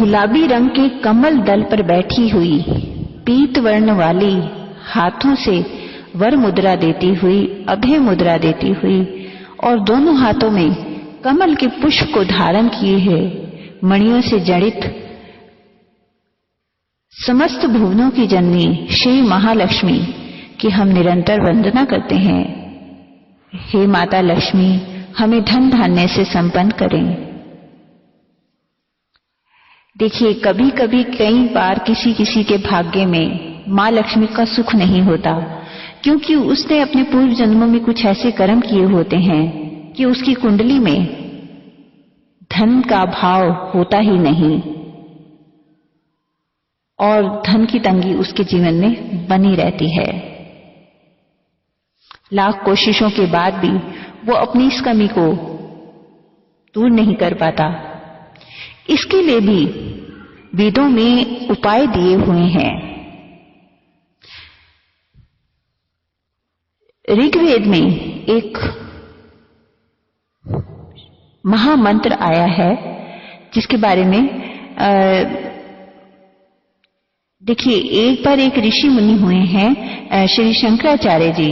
गुलाबी रंग के कमल दल पर बैठी हुई, पीत वर्ण वाली, हाथों से वर मुद्रा देती हुई, अभय मुद्रा देती हुई और दोनों हाथों में कमल के पुष्प को धारण किए है, मणियों से जड़ित समस्त भुवनों की जननी श्री महालक्ष्मी की हम निरंतर वंदना करते हैं। हे माता लक्ष्मी, हमें धन धान्य से संपन्न करें। देखिए, कभी कभी कई बार किसी किसी के भाग्य में माँ लक्ष्मी का सुख नहीं होता, क्योंकि उसने अपने पूर्व जन्मों में कुछ ऐसे कर्म किए होते हैं कि उसकी कुंडली में धन का भाव होता ही नहीं और धन की तंगी उसके जीवन में बनी रहती है। लाख कोशिशों के बाद भी वो अपनी इस कमी को दूर नहीं कर पाता। इसके लिए भी वेदों में उपाय दिए हुए हैं। ऋग्वेद में एक महामंत्र आया है जिसके बारे में देखिए, एक बार एक ऋषि मुनि हुए हैं, श्री शंकराचार्य जी।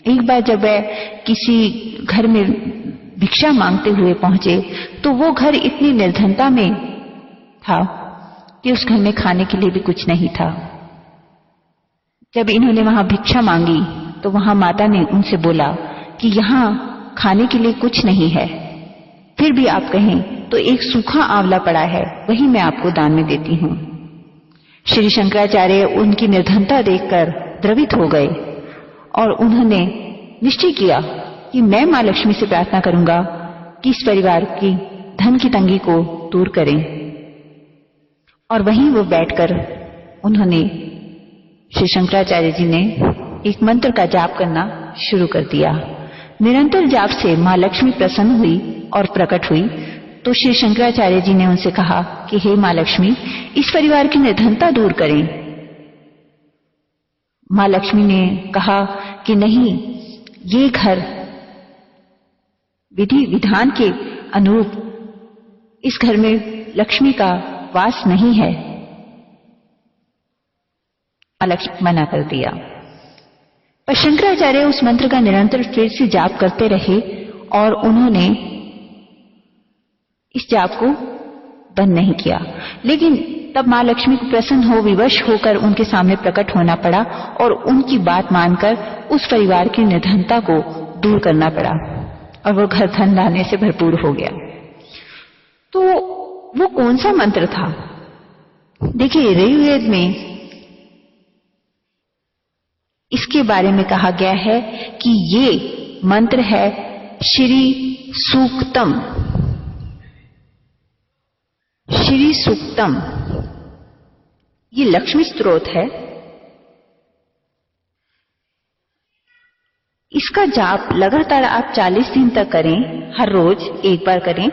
एक बार जब वह किसी घर में भिक्षा मांगते हुए पहुंचे तो वो घर इतनी निर्धनता में था कि उस घर में खाने के लिए भी कुछ नहीं था। जब इन्होंने वहां भिक्षा मांगी तो वहां माता ने उनसे बोला कि यहां खाने के लिए कुछ नहीं है, फिर भी आप कहें तो एक सूखा आंवला पड़ा है, वही मैं आपको दान में देती हूं। श्री शंकराचार्य उनकी निर्धनता देखकर द्रवित हो गए और उन्होंने निश्चय किया कि मैं मां लक्ष्मी से प्रार्थना करूंगा कि इस परिवार की धन की तंगी को दूर करें। और वहीं वो बैठकर उन्होंने, श्री शंकराचार्य जी ने एक मंत्र का जाप करना शुरू कर दिया। निरंतर जाप से मां लक्ष्मी प्रसन्न हुई और प्रकट हुई। तो श्री शंकराचार्य जी ने उनसे कहा कि हे मां लक्ष्मी, इस परिवार की निर्धनता दूर करें। मां लक्ष्मी ने कहा कि नहीं, ये घर विधि विधान के अनुरूप इस घर में लक्ष्मी का वास नहीं है। मां लक्ष्मी मना कर दिया। पर शंकराचार्य उस मंत्र का निरंतर फिर से जाप करते रहे और उन्होंने इस जाप को बंद नहीं किया। लेकिन तब मां लक्ष्मी को प्रसन्न हो, विवश होकर उनके सामने प्रकट होना पड़ा और उनकी बात मानकर उस परिवार की निर्धनता को दूर करना पड़ा और वो घर धन धान्य से भरपूर हो गया। तो वो कौन सा मंत्र था? देखिए, ऋग्वेद में इसके बारे में कहा गया है कि ये मंत्र है श्री सूक्तम। श्री सूक्तम ये लक्ष्मी स्तोत्र है। इसका जाप लगातार आप 40 दिन तक करें, हर रोज एक बार करें।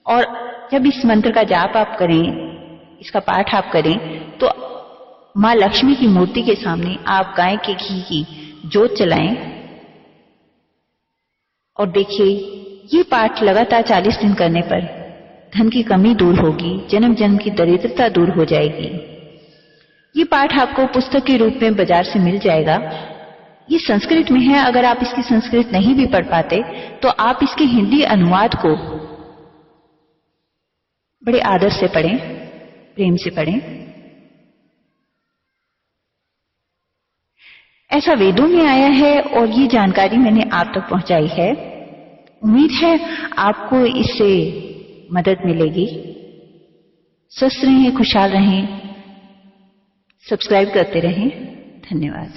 और जब इस मंत्र का जाप आप करें, इसका पाठ आप करें, तो मां लक्ष्मी की मूर्ति के सामने आप गाय के घी की जोत जलाएं और देखिए, ये पाठ लगातार 40 दिन करने पर धन की कमी दूर होगी, जन्म जन्म की दरिद्रता दूर हो जाएगी। ये पाठ आपको पुस्तक के रूप में बाजार से मिल जाएगा। ये संस्कृत में है। अगर आप इसकी संस्कृत नहीं भी पढ़ पाते तो आप इसके हिंदी अनुवाद को बड़े आदर से पढ़ें, प्रेम से पढ़ें। ऐसा वेदों में आया है और ये जानकारी मैंने आप तक पहुंचाई है। उम्मीद है आपको इससे मदद मिलेगी। स्वस्थ रहें, खुशहाल रहें, सब्सक्राइब करते रहें। धन्यवाद।